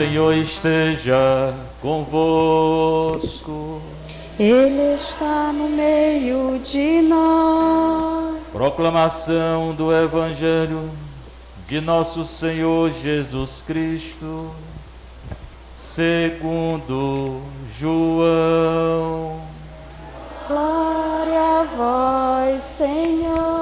Senhor esteja convosco. Ele está no meio de nós. Proclamação do Evangelho de nosso Senhor Jesus Cristo, segundo João. Glória a vós, Senhor.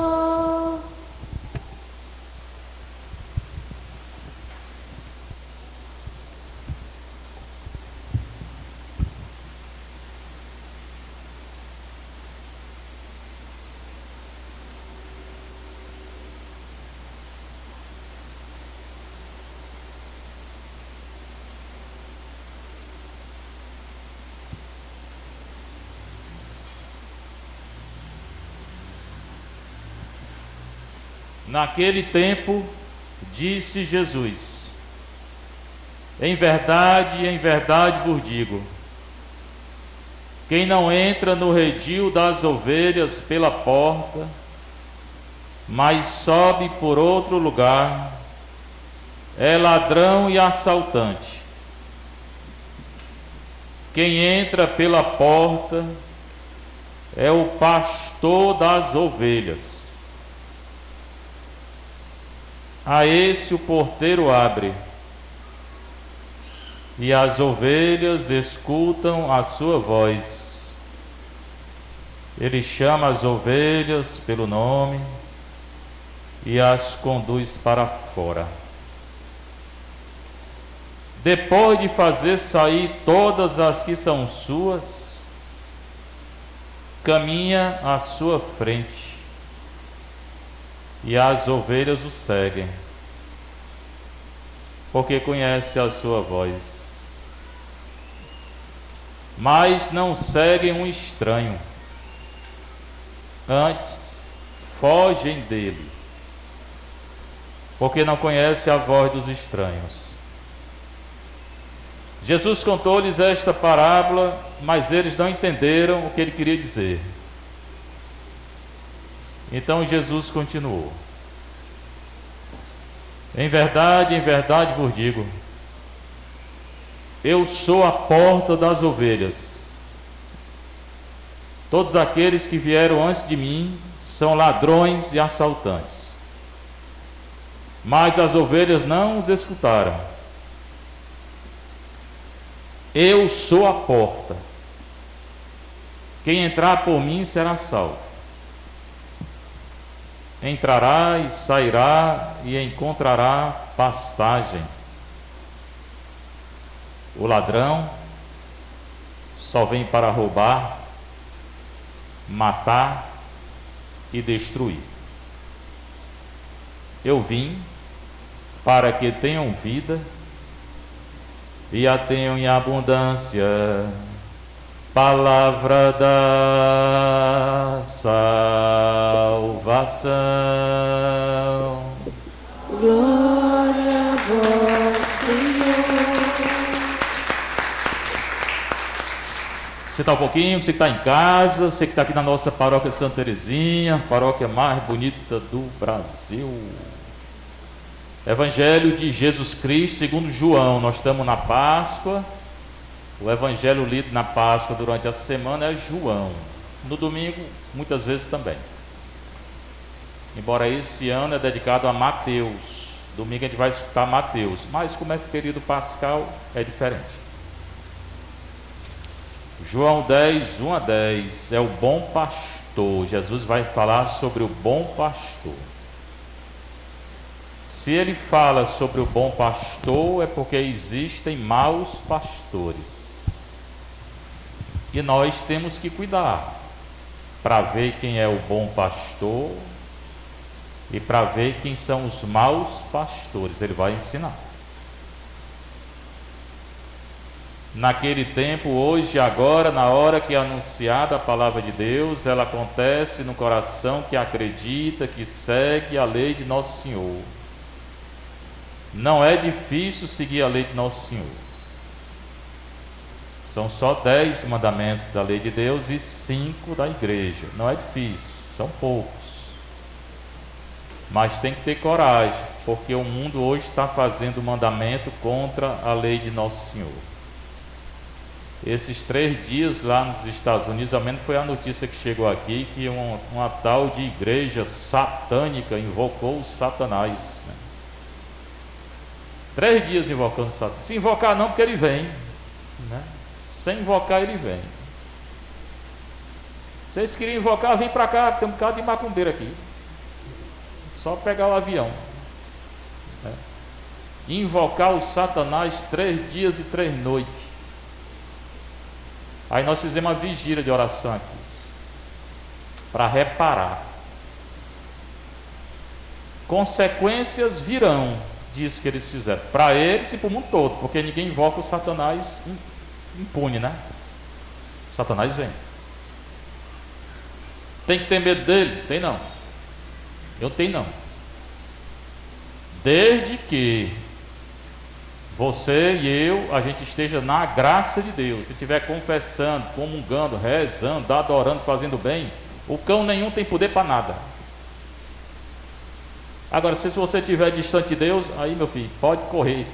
Naquele tempo, disse Jesus: em verdade vos digo, quem não entra no redil das ovelhas pela porta, mas sobe por outro lugar, é ladrão e assaltante. Quem entra pela porta é o pastor das ovelhas. A esse o porteiro abre, e as ovelhas escutam a sua voz. Ele chama as ovelhas pelo nome e as conduz para fora. Depois de fazer sair todas as que são suas, caminha à sua frente, e as ovelhas o seguem, porque conhece a sua voz. Mas não seguem um estranho, antes fogem dele, porque não conhece a voz dos estranhos. Jesus contou-lhes esta parábola, mas eles não entenderam o que ele queria dizer. Então Jesus continuou: em verdade vos digo, eu sou a porta das ovelhas. Todos aqueles que vieram antes de mim são ladrões e assaltantes, mas as ovelhas não os escutaram. Eu sou a porta. Quem entrar por mim será salvo. Entrará e sairá e encontrará pastagem. O ladrão só vem para roubar, matar e destruir. Eu vim para que tenham vida e a tenham em abundância. Palavra da salvação. Glória a vós, Senhor. Você está um pouquinho, você que está em casa, você que está aqui na nossa paróquia Santa Terezinha, paróquia mais bonita do Brasil. Evangelho de Jesus Cristo segundo João. Nós estamos na Páscoa. O evangelho lido na Páscoa durante a semana é João. No domingo, muitas vezes também. Embora esse ano é dedicado a Mateus. Domingo a gente vai escutar Mateus. Mas como é que o período pascal é diferente. João 10, 1 a 10 é o bom pastor. Jesus vai falar sobre o bom pastor. Se ele fala sobre o bom pastor, é porque existem maus pastores. E nós temos que cuidar para ver quem é o bom pastor e para ver quem são os maus pastores. Ele vai ensinar. Naquele tempo, hoje, agora, na hora que é anunciada a palavra de Deus, ela acontece no coração que acredita, que segue a lei de Nosso Senhor. Não é difícil seguir a lei de Nosso Senhor. São só 10 mandamentos da lei de Deus e 5 da igreja. Não é difícil, são poucos. Mas tem que ter coragem, porque o mundo hoje está fazendo mandamento contra a lei de Nosso Senhor. Esses 3 dias lá nos Estados Unidos, ao menos foi a notícia que chegou aqui, que uma tal de igreja satânica invocou o Satanás, né? 3 dias invocando o Satanás. Se invocar não, porque ele vem, né? Sem invocar ele vem. Vocês queriam invocar, vem para cá, tem um bocado de macumbeiro aqui. Só pegar o avião, né? Invocar o Satanás 3 dias e 3 noites. Aí nós fizemos uma vigília de oração aqui, para reparar. Consequências virão disso que eles fizeram, para eles e para o mundo todo, porque ninguém invoca o Satanás impune, né? O Satanás vem. Tem que ter medo dele? Tem não. Eu tenho não. Desde que você e eu, a gente esteja na graça de Deus. Se estiver confessando, comungando, rezando, adorando, fazendo bem, o cão nenhum tem poder para nada. Agora, se você estiver distante de Deus, aí, meu filho, pode correr.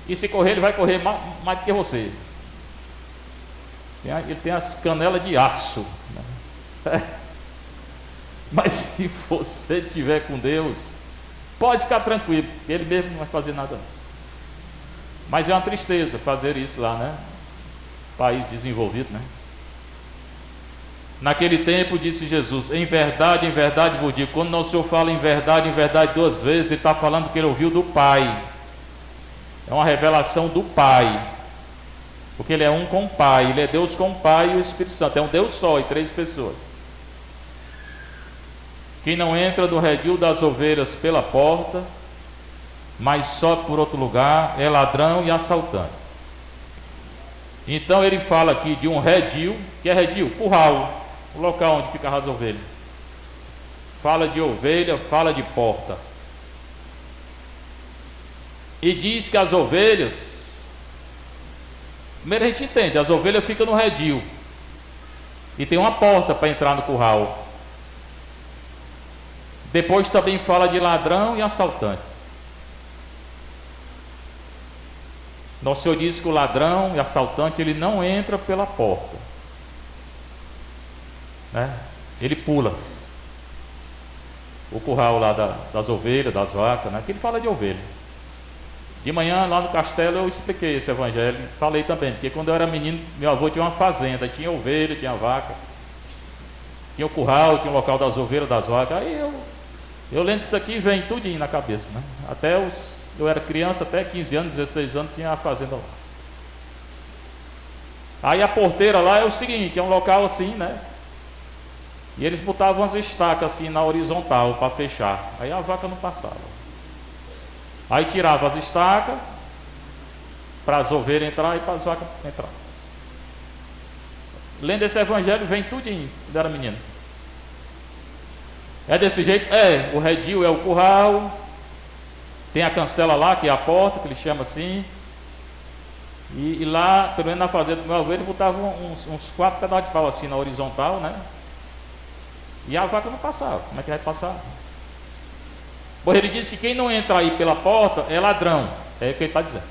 E se correr, ele vai correr mais do que você. Ele tem as canelas de aço, né? Mas se você estiver com Deus, pode ficar tranquilo, ele mesmo não vai fazer nada. Mas é uma tristeza fazer isso lá, né? País desenvolvido, né? Naquele tempo disse Jesus: em verdade vos digo. Quando Nosso Senhor fala em verdade 2 vezes, ele está falando que ele ouviu do Pai. É uma revelação do Pai, porque ele é um com o Pai, ele é Deus com o Pai e o Espírito Santo. É um Deus só e 3 pessoas. Quem não entra no redil das ovelhas pela porta, mas só por outro lugar, é ladrão e assaltante. Então ele fala aqui de um redil. Que é redil? Curral, o local onde ficam as ovelhas. Fala de ovelha, fala de porta. E diz que as ovelhas, primeiro a gente entende, as ovelhas ficam no redil e tem uma porta para entrar no curral. Depois também fala de ladrão e assaltante. Nosso Senhor diz que o ladrão e assaltante, ele não entra pela porta, né? Ele pula o curral lá das ovelhas, das vacas, né? Que ele fala de ovelha. De manhã lá no castelo eu expliquei esse evangelho, falei também, porque quando eu era menino, meu avô tinha uma fazenda, tinha ovelha, tinha vaca, tinha o curral, tinha o local das ovelhas, das vacas. Aí eu lendo isso aqui, vem tudinho na cabeça, né? Eu era criança, até 15 anos, 16 anos, tinha a fazenda lá. Aí a porteira lá é o seguinte, é um local assim, né? E eles botavam as estacas assim na horizontal para fechar. Aí a vaca não passava. Aí tirava as estacas para as ovelhas entrar e para as vacas entrar. Lendo esse evangelho, vem tudinho, quando era menino. É desse jeito? O redil é o curral, tem a cancela lá, que é a porta, que ele chama assim, e lá, pelo menos na fazenda do meu avô, ele botava uns 4 pedaços de pau assim na horizontal, né? E a vaca não passava. Como é que vai passar? Pois ele diz que quem não entra aí pela porta é ladrão. É o que ele está dizendo.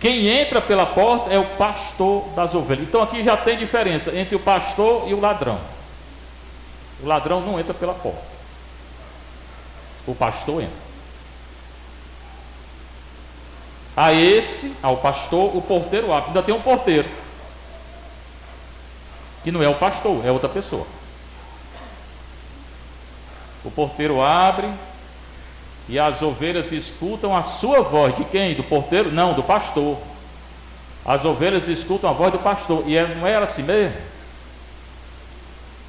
Quem entra pela porta é o pastor das ovelhas. Então aqui já tem diferença entre o pastor e o ladrão. O ladrão não entra pela porta, o pastor entra. Ao pastor, o porteiro abre. Ainda tem um porteiro, que não é o pastor, é outra pessoa. O porteiro abre e as ovelhas escutam a sua voz. De quem? Do porteiro? Não, do pastor. As ovelhas escutam a voz do pastor. E não era assim mesmo?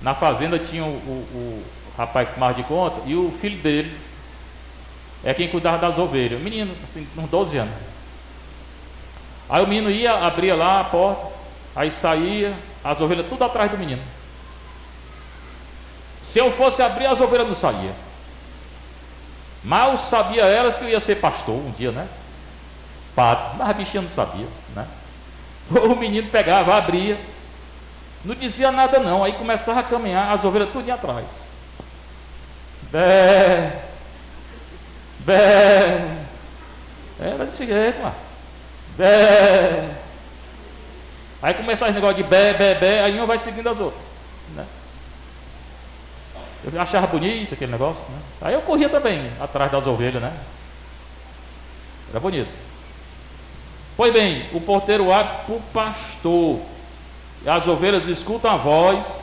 Na fazenda tinha o rapaz que tomava de conta, e o filho dele é quem cuidava das ovelhas. O menino, assim, uns 12 anos. Aí o menino ia, abria lá a porta, aí saía, as ovelhas tudo atrás do menino. Se eu fosse abrir, as ovelhas não saíam. Mal sabia elas que eu ia ser pastor um dia, né? Padre, mas a bichinha não sabia, né? O menino pegava, abria, Não dizia nada não, aí começava a caminhar, as ovelhas tudo atrás. Bé, bé. Era desse jeito, mano. Bé. Aí começava esse negócio de bé, bé, bé, aí uma vai seguindo as outras, né? Eu achava bonito aquele negócio, né? Aí eu corria também atrás das ovelhas, né? Era bonito. Pois bem, o porteiro abre para o pastor. As ovelhas escutam a voz.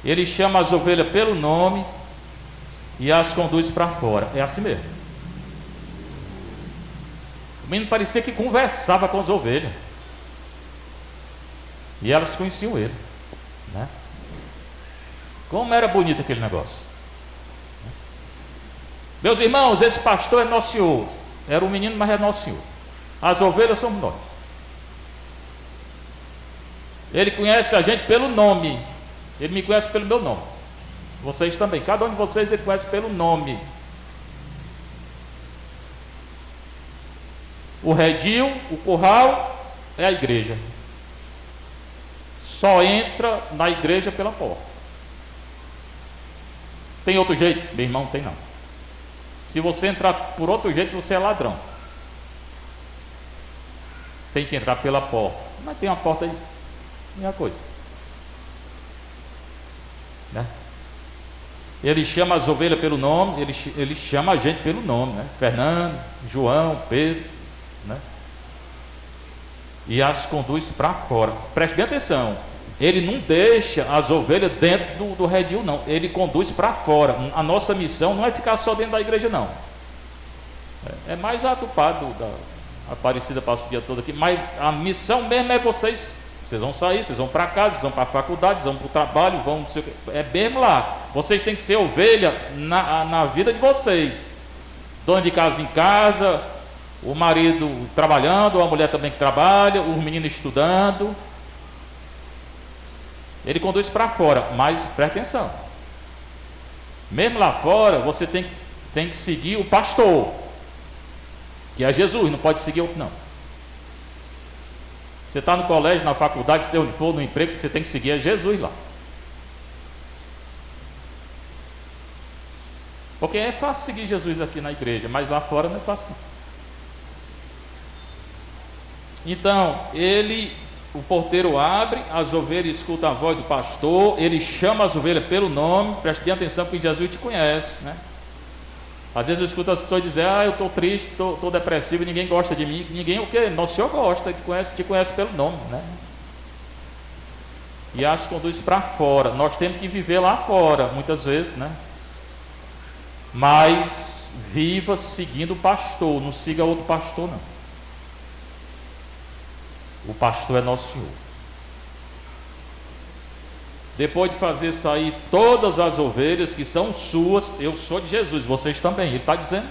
Ele chama as ovelhas pelo nome e as conduz para fora. É assim mesmo. O menino parecia que conversava com as ovelhas. E elas conheciam ele, né? Como era bonito aquele negócio. Meus irmãos, esse pastor é nosso Senhor. Era um menino, mas é nosso Senhor. As ovelhas somos nós. Ele conhece a gente pelo nome. Ele me conhece pelo meu nome. Vocês também. Cada um de vocês ele conhece pelo nome. O redil, o curral é a igreja. Só entra na igreja pela porta. Tem outro jeito? Meu irmão, tem não. Se você entrar por outro jeito, você é ladrão. Tem que entrar pela porta. Mas tem uma porta aí. Mesma coisa, né? Ele chama as ovelhas pelo nome. Ele chama a gente pelo nome, né? Fernando, João, Pedro, né? E as conduz para fora. Preste bem atenção. Ele não deixa as ovelhas dentro do redil, não. Ele conduz para fora. A nossa missão não é ficar só dentro da igreja, não. É mais a do padre da Aparecida, passa o dia todo aqui. Mas a missão mesmo é vocês vão sair, vocês vão para casa, vocês vão para a faculdade, vocês vão para o trabalho, vão, é mesmo lá. Vocês têm que ser ovelha na vida de vocês. Dona de casa em casa, o marido trabalhando, a mulher também que trabalha, o menino estudando. Ele conduz para fora, mas presta atenção. Mesmo lá fora, você tem que seguir o pastor, que é Jesus, não pode seguir outro não. Você está no colégio, na faculdade, se onde for, no emprego, você tem que seguir a Jesus lá. Porque é fácil seguir Jesus aqui na igreja, mas lá fora não é fácil não. Então, o porteiro abre, as ovelhas escutam a voz do pastor, ele chama as ovelhas pelo nome. Preste bem atenção, porque Jesus te conhece, né? Às vezes eu escuto as pessoas dizer: eu estou triste, estou depressivo, ninguém gosta de mim. Ninguém o quê? Nosso Senhor gosta, te conhece pelo nome, né? E as conduz para fora. Nós temos que viver lá fora, muitas vezes, né? Mas viva seguindo o pastor, não siga outro pastor, não. O pastor é nosso Senhor. Depois de fazer sair todas as ovelhas que são suas, eu sou de Jesus, vocês também. Ele está dizendo: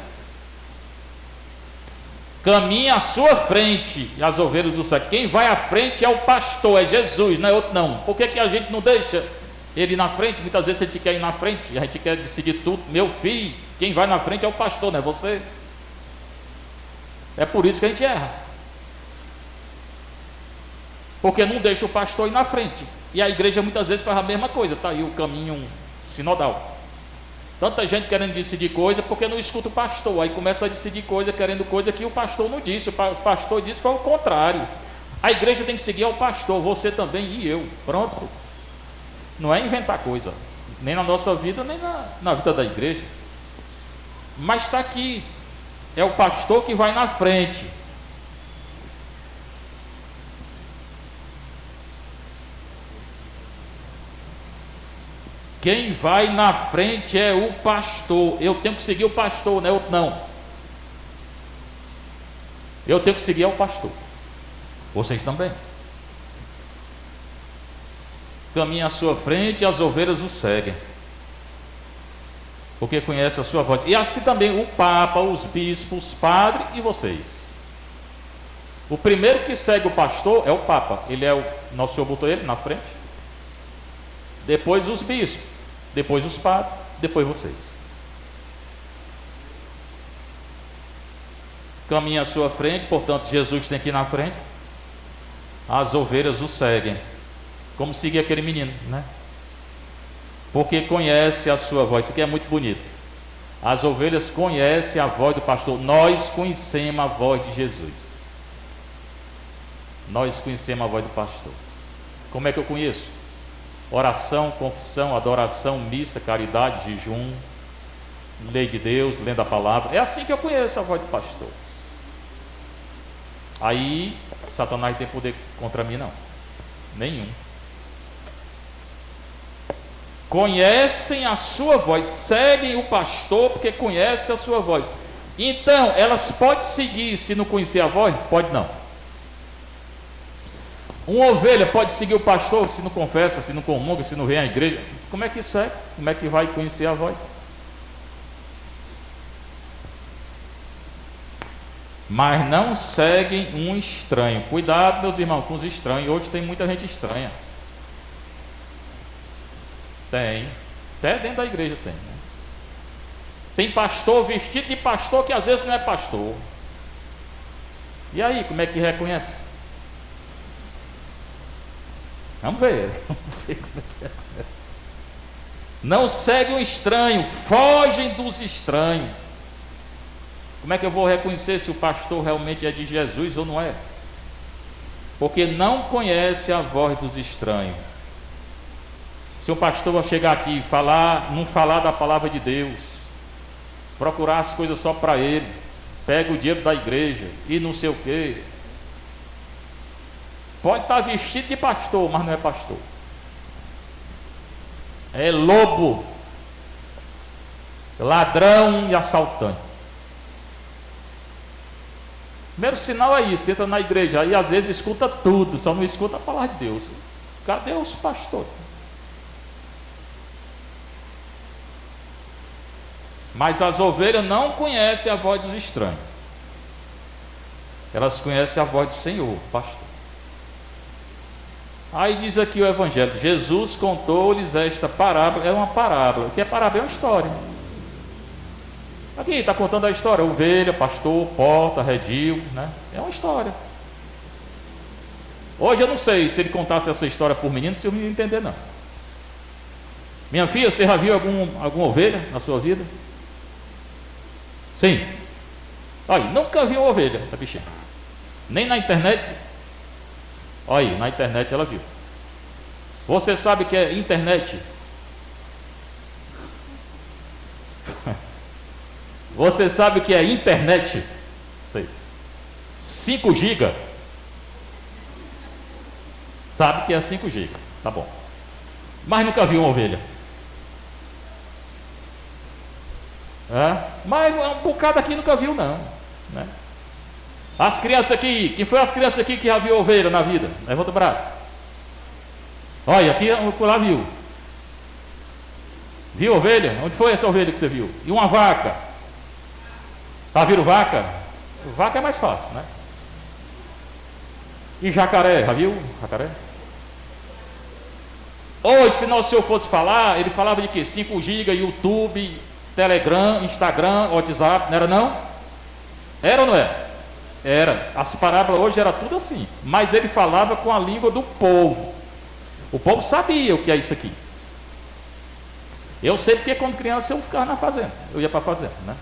caminhe à sua frente, e as ovelhas do céu. Quem vai à frente é o pastor, é Jesus, não é outro não. Por que a gente não deixa ele na frente? Muitas vezes a gente quer ir na frente, a gente quer decidir tudo. Meu filho, quem vai na frente é o pastor, não é você. É por isso que a gente erra, porque não deixa o pastor ir na frente. E a igreja muitas vezes faz a mesma coisa. Está aí o caminho sinodal. Tanta gente querendo decidir coisa porque não escuta o pastor. Aí começa a decidir coisa, querendo coisa que o pastor não disse. O pastor disse foi o contrário. A igreja tem que seguir ao pastor, você também e eu. Pronto. Não é inventar coisa, nem na nossa vida, nem na vida da igreja. Mas está aqui. É o pastor que vai na frente. Quem vai na frente é o pastor. Eu tenho que seguir o pastor, não é outro não. Eu tenho que seguir o pastor. Vocês também. Caminha à sua frente e as ovelhas o seguem, porque conhece a sua voz. E assim também o Papa, os bispos, os padres e vocês. O primeiro que segue o pastor é o Papa. Ele é nosso Senhor botou ele na frente. Depois os bispos, depois os padres, depois vocês. Caminha à sua frente, portanto Jesus tem que ir na frente. As ovelhas o seguem. como seguir aquele menino, né? Porque conhece a sua voz. Isso aqui é muito bonito. As ovelhas conhecem a voz do pastor. Nós conhecemos a voz de Jesus. Nós conhecemos a voz do pastor. Como é que eu conheço? Oração, confissão, adoração, missa, caridade, jejum, lei de Deus, lendo a palavra. É assim que eu conheço a voz do pastor. Aí Satanás não tem poder contra mim, não. Nenhum. Conhecem a sua voz, seguem o pastor porque conhecem a sua voz. Então, elas podem seguir se não conhecer a voz? Pode não. Uma ovelha pode seguir o pastor se não confessa, se não comunga, se não vem à igreja. Como é que segue? Como é que vai conhecer a voz? Mas não seguem um estranho. Cuidado, meus irmãos, com os estranhos. Hoje tem muita gente estranha. Tem. Até dentro da igreja tem. Né? Tem pastor vestido de pastor que às vezes não é pastor. E aí, como é que reconhece? Vamos ver. Vamos ver como é que reconhece. Não seguem um estranho. Fogem dos estranhos. Como é que eu vou reconhecer se o pastor realmente é de Jesus ou não é? Porque não conhece a voz dos estranhos. Se o pastor chegar aqui e falar, não falar da palavra de Deus, procurar as coisas só para ele, pega o dinheiro da igreja e não sei o quê, pode estar vestido de pastor, mas não é pastor. É lobo, ladrão e assaltante. Primeiro sinal é isso, entra na igreja, aí às vezes escuta tudo, só não escuta a palavra de Deus. Cadê os pastores? Mas as ovelhas não conhecem a voz dos estranhos. Elas conhecem a voz do Senhor, pastor. Aí diz aqui o Evangelho: Jesus contou-lhes esta parábola. É uma parábola. O que é parábola? É uma história. Aqui está contando a história: ovelha, pastor, porta, redil, né? É uma história. Hoje eu não sei se ele contasse essa história por menino, se eu me entender não. Minha filha, você já viu alguma ovelha na sua vida? Sim. Olha, nunca viu uma ovelha, a bichinha. Nem na internet. Olha, na internet ela viu. Você sabe que é internet? Você sabe o que é internet? Sei. 5 GB. Sabe que é 5 GB. Tá bom. Mas nunca viu uma ovelha. Mas um bocado aqui nunca viu não, né? As crianças aqui, quem foi as crianças aqui que já viu ovelha na vida? Levanta o braço. Olha, aqui lá viu. Viu ovelha? Onde foi essa ovelha que você viu? E uma vaca? Tá vendo vaca? Vaca é mais fácil, né? E jacaré, já viu jacaré? Hoje, se nosso senhor fosse falar, ele falava de quê? 5 GB, YouTube, Telegram, Instagram, WhatsApp, não era não? Era ou não é? Era. As parábolas hoje era tudo assim. Mas ele falava com a língua do povo. O povo sabia o que é isso aqui. Eu sei porque quando criança eu ficava na fazenda. Eu ia para a fazenda, né?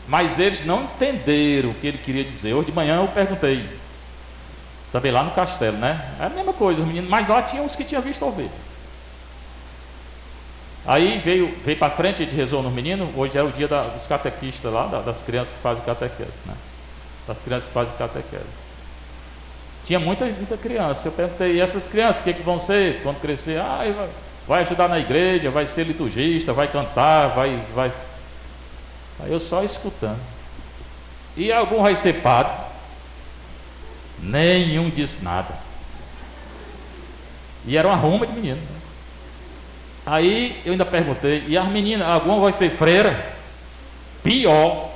Mas eles não entenderam o que ele queria dizer. Hoje de manhã eu perguntei. Também lá no castelo, né? É a mesma coisa, os meninos. Mas lá tinha uns que tinham visto ovelha. Aí veio para frente, a gente rezou nos meninos. Hoje é o dia dos catequistas lá, das crianças que fazem catequese, né? Das crianças que fazem catequese. Tinha muita criança. Eu perguntei, e essas crianças, o que vão ser quando crescer? Vai ajudar na igreja, vai ser liturgista, vai cantar, vai. Aí eu só escutando. E algum vai ser padre? Nenhum disse nada. E era uma ruma de menino. Aí eu ainda perguntei, e as meninas, alguma vai ser freira? Pior.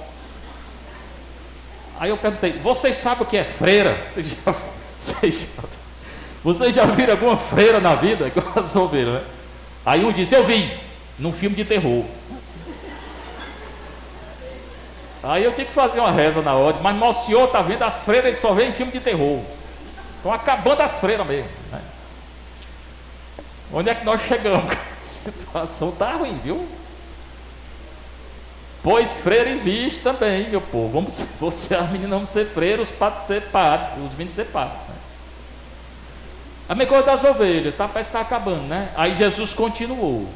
Aí eu perguntei, vocês sabem o que é freira? Vocês já viram alguma freira na vida? Igual as ovelhas, né? Aí um disse, eu vi, num filme de terror. Aí eu tinha que fazer uma reza na hora, mas nosso senhor está vendo, as freiras só vêem em filme de terror. Estão acabando as freiras mesmo, né? Onde é que nós chegamos? A situação está ruim, viu? Pois freiro existe também, meu povo. Você, as meninas vão ser freiros, os padres ser padres, os meninos ser padres, né? A mesma coisa das ovelhas, tá? Parece que está acabando, né? Aí Jesus continuou.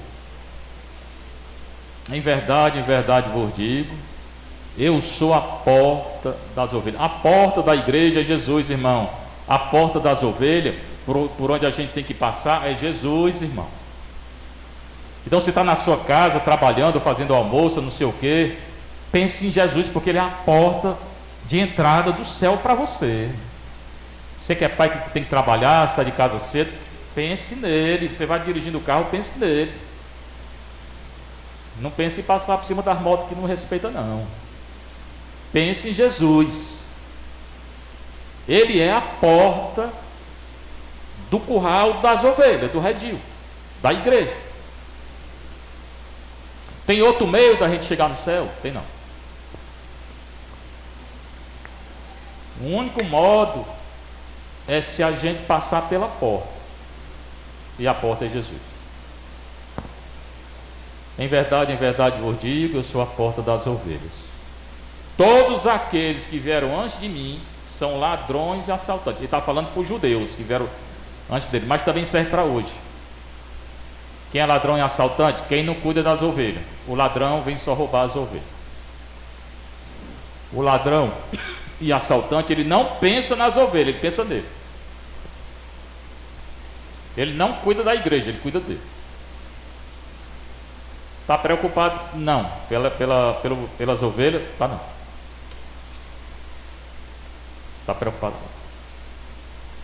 Em verdade vos digo, eu sou a porta das ovelhas. A porta da igreja é Jesus, irmão. A porta das ovelhas, por onde a gente tem que passar, é Jesus, irmão. Então, você está na sua casa, trabalhando, fazendo almoço, não sei o quê, pense em Jesus, porque Ele é a porta de entrada do céu para você. Você que é pai que tem que trabalhar, sai de casa cedo, pense nele. Você vai dirigindo o carro, pense nele. Não pense em passar por cima das motos que não respeita, não. Pense em Jesus. Ele é a porta do curral das ovelhas, do redil, da igreja. Tem outro meio da gente chegar no céu? Tem não. O único modo é se a gente passar pela porta. E a porta é Jesus. Em verdade vos digo, eu sou a porta das ovelhas. Todos aqueles que vieram antes de mim são ladrões e assaltantes. Ele está falando para os judeus que vieram antes dele, mas também serve para hoje. Quem é ladrão e assaltante? Quem não cuida das ovelhas. O ladrão vem só roubar as ovelhas. O ladrão e assaltante, ele não pensa nas ovelhas, ele pensa nele. Ele não cuida da igreja, ele cuida dele. Está preocupado? Não. Pelas ovelhas? Está não. Está preocupado?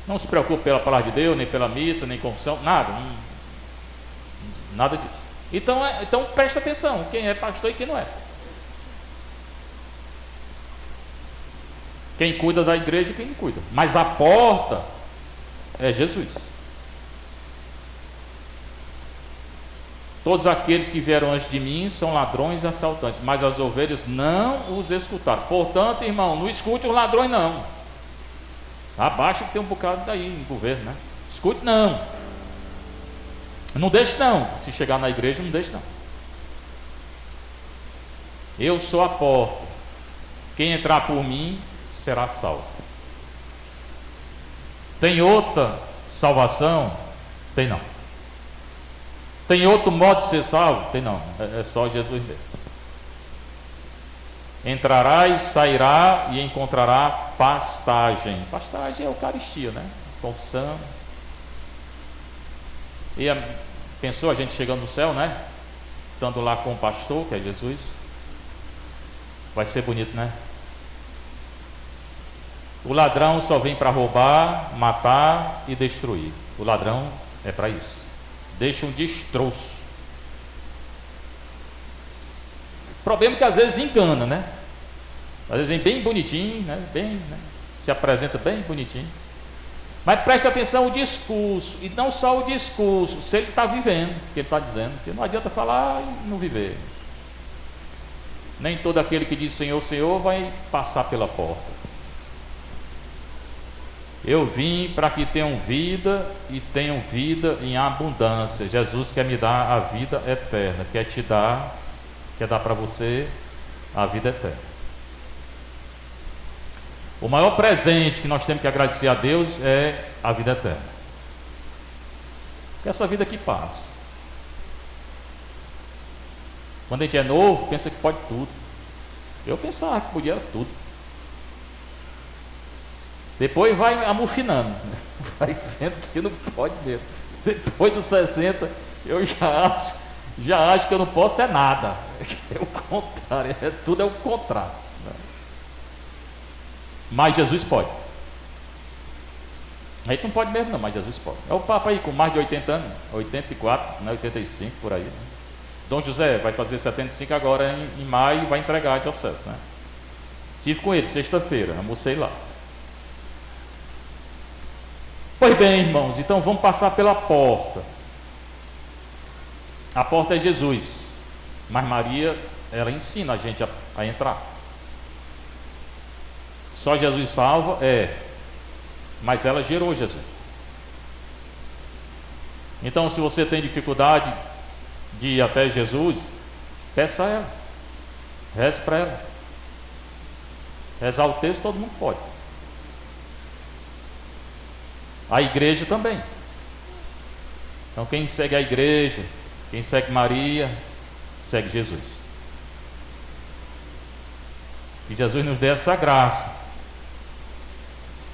Não se preocupe pela palavra de Deus, nem pela missa, nem confissão, nada. Nada disso. Então presta atenção, quem é pastor e quem não é. Quem cuida da igreja e quem não cuida. Mas a porta é Jesus. Todos aqueles que vieram antes de mim são ladrões e assaltantes, mas as ovelhas não os escutaram. Portanto, irmão, não escute os ladrões não. Abaixa que tem um bocado daí em governo, né? Escute não. Não deixe não. Se chegar na igreja, não deixe não. Eu sou a porta. Quem entrar por mim será salvo. Tem outra salvação? Tem não. Tem outro modo de ser salvo? Tem não. É só Jesus mesmo. Entrará e sairá e encontrará pastagem. Pastagem é Eucaristia, né? Confissão. E pensou a gente chegando no céu, né? Estando lá com o pastor, que é Jesus. Vai ser bonito, né? O ladrão só vem para roubar, matar e destruir. O ladrão é para isso. Deixa um destroço. O problema é que às vezes engana, né? Às vezes vem bem bonitinho, né? Se apresenta bem bonitinho. Mas preste atenção o discurso, e não só o discurso, se ele está vivendo, o que ele está dizendo, porque não adianta falar e não viver. Nem todo aquele que diz Senhor, Senhor vai passar pela porta. Eu vim para que tenham vida e tenham vida em abundância. Jesus quer me dar a vida eterna, quer dar para você a vida eterna. O maior presente que nós temos que agradecer a Deus é a vida eterna. Porque essa vida que passa. Quando a gente é novo, pensa que pode tudo. Eu pensava que podia tudo. Depois vai amufinando, vai vendo que não pode mesmo. Depois dos 60, eu já acho que eu não posso é nada. É o contrário, tudo é o contrário. Mas Jesus pode. A gente não pode mesmo não, mas Jesus pode. É o Papa aí com mais de 80 anos, 84, né, 85 por aí. Né? Dom José vai fazer 75 agora em maio e vai entregar a diocese, né? Estive com ele sexta-feira, almocei lá. Pois bem, irmãos, então vamos passar pela porta. A porta é Jesus, mas Maria, ela ensina a gente a entrar. Só Jesus salva? Mas ela gerou Jesus. Então, se você tem dificuldade de ir até Jesus, peça a ela, reze para ela. Rezar o texto todo mundo pode. A igreja também. Então, quem segue a igreja, quem segue Maria, segue Jesus. E Jesus nos dê essa graça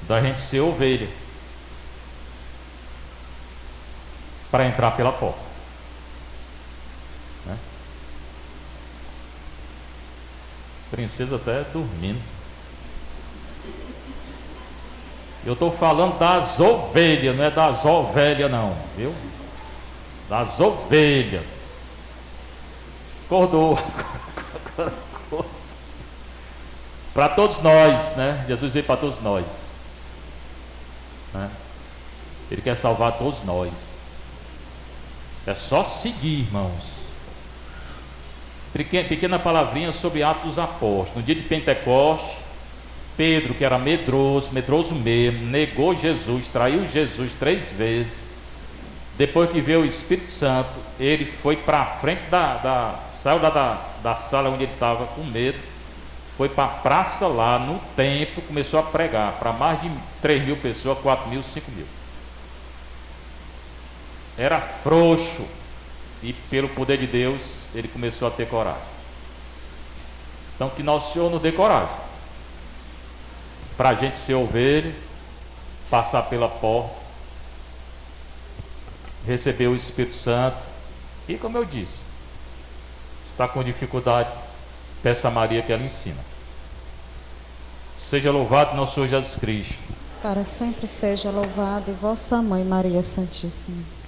da gente ser ovelha para entrar pela porta, né? Princesa até dormindo. Eu estou falando das ovelhas, não é das ovelhas não, viu? Das ovelhas. Acordou. Para todos nós, né? Jesus veio para todos nós, né? Ele quer salvar todos nós. É só seguir, irmãos. Pequena palavrinha sobre Atos dos Apóstolos. No dia de Pentecostes, Pedro, que era medroso mesmo, negou Jesus, traiu Jesus 3 vezes. Depois que veio o Espírito Santo, ele foi para a frente saiu da sala onde ele estava com medo, foi para a praça lá no templo, começou a pregar para mais de 3.000 pessoas, 4.000, 5.000. Era frouxo, e pelo poder de Deus ele começou a ter coragem. Então que nosso Senhor nos dê coragem para a gente ser ovelha, passar pela porta, receber o Espírito Santo. E como eu disse, está com dificuldade, peça a Maria que ela ensina. Seja louvado nosso Senhor Jesus Cristo. Para sempre seja louvado, e vossa Mãe Maria Santíssima.